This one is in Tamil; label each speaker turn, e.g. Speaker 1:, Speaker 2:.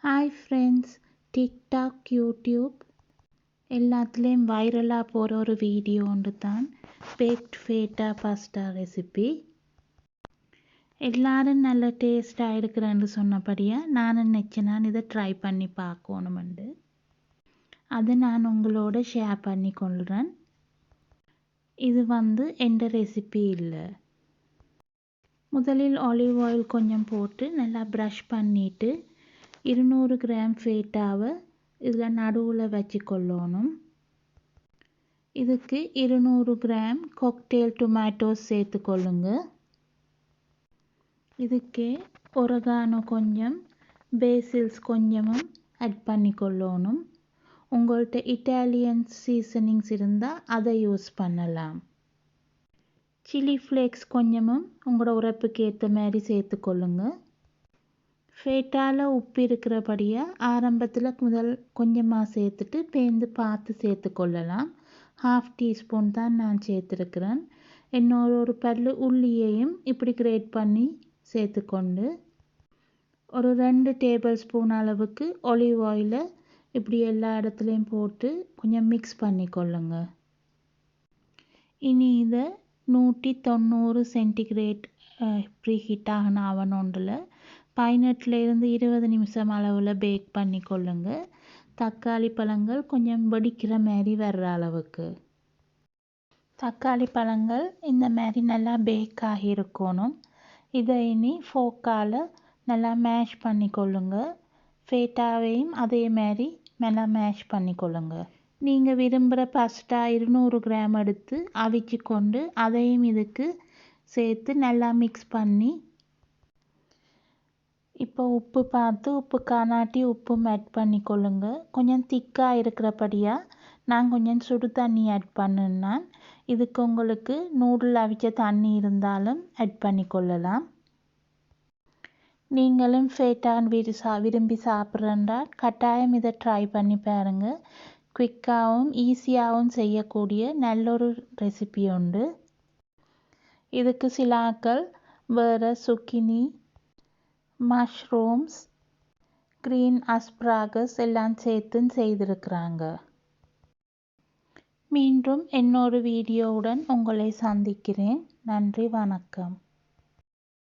Speaker 1: ஹாய் ஃப்ரெண்ட்ஸ், டிக்டாக், யூடியூப் எல்லாத்துலேயும் வைரலாக போகிற ஒரு வீடியோ ஒன்று தான் பேக்ட் ஃபேட்டா பாஸ்தா ரெசிபி. எல்லாரும் நல்ல டேஸ்ட்டாக இருக்கிறேன்னு சொன்னபடியாக நானும் நினச்சேன் இதை ட்ரை பண்ணி பார்க்கணுமெண்டு. அதை நான் உங்களோட ஷேர் பண்ணி கொள்கிறேன். இது எந்த ரெசிபி இல்லை. முதலில் ஆலிவ் ஆயில் கொஞ்சம் போட்டு நல்லா ப்ரஷ் பண்ணிவிட்டு 200 கிராம் ஃபேட்டாவை இதில் நடுவில் வச்சு கொள்ளணும். இதுக்கு 200 கிராம் காக்டெயில் டொமேட்டோஸ் சேர்த்து கொள்ளுங்க. இதுக்கே ஒரகானோ கொஞ்சம், பேசில்ஸ் கொஞ்சமும் ஆட் பண்ணி கொள்ளணும். உங்கள்கிட்ட இட்டாலியன் சீசனிங்ஸ் இருந்தால் அதை யூஸ் பண்ணலாம். சில்லி ஃப்ளேக்ஸ் கொஞ்சமும் உங்களோட உரைப்புக்கு ஏற்ற மாதிரி சேர்த்துக்கொள்ளுங்க. ஃபேட்டாவில் உப்பு இருக்கிறபடியாக ஆரம்பத்தில் முதல் கொஞ்சமாக சேர்த்துட்டு பேந்து பார்த்து சேர்த்துக்கொள்ளலாம். 1/2 டீஸ்பூன் தான் நான் சேர்த்துருக்கிறேன். இன்னொரு பல்லு உள்ளியையும் இப்படி கிரேட் பண்ணி சேர்த்துக்கொண்டு ஒரு 2 டேபிள் ஸ்பூன் அளவுக்கு ஒலிவ் ஆயிலை இப்படி எல்லா இடத்துலையும் போட்டு கொஞ்சம் மிக்ஸ் பண்ணிக்கொள்ளுங்க. இனி இதை 190 சென்டிகிரேட் ப்ரீ ஹீட் ஆகின அவன் ஒன்றில் 18 to 20 நிமிஷம் அளவில் பேக் பண்ணி கொள்ளுங்க. தக்காளி பழங்கள் கொஞ்சம் வெடிக்கிற மாதிரி வர்ற அளவுக்கு. தக்காளி பழங்கள் இந்த மாதிரி நல்லா பேக் ஆகி இருக்கணும். இதை இனி ஃபோக்கால் நல்லா மேஷ் பண்ணி கொள்ளுங்க. ஃபேட்டாவையும் அதே மாதிரி நல்லா மேஷ் பண்ணி கொள்ளுங்க. நீங்கள் விரும்புகிற பாஸ்தா 200 கிராம் எடுத்து அவிச்சு கொண்டு அதையும் இதுக்கு சேர்த்து நல்லா மிக்ஸ் பண்ணி, இப்போ உப்பு பார்த்து உப்பு காணாட்டி உப்பும் ஆட் பண்ணி கொள்ளுங்க. கொஞ்சம் திக்காக இருக்கிறபடியாக நான் கொஞ்சம் சுடு தண்ணி ஆட் பண்ணுனேன். இதுக்கு உங்களுக்கு நூடுல் அவிச்ச தண்ணி இருந்தாலும் ஆட் பண்ணி கொள்ளலாம். நீங்களும் ஃபேட்டான் விரும்பி சாப்பிட்றேன்டா கட்டாயம் இதை ட்ரை பண்ணி பாருங்கள். குயிக்காகவும் ஈஸியாகவும் செய்யக்கூடிய நல்லொரு ரெசிபி உண்டு. இதுக்கு சில ஆட்கள் வேறு சுக்கினி, மஷ்ரூம்ஸ், க்ரீன் அஸ்ப்ராகஸ் எல்லாம் சேர்த்து செய்திருக்கிறாங்க. மீண்டும் இன்னொரு வீடியோவுடன் உங்களை சந்திக்கிறேன். நன்றி, வணக்கம்.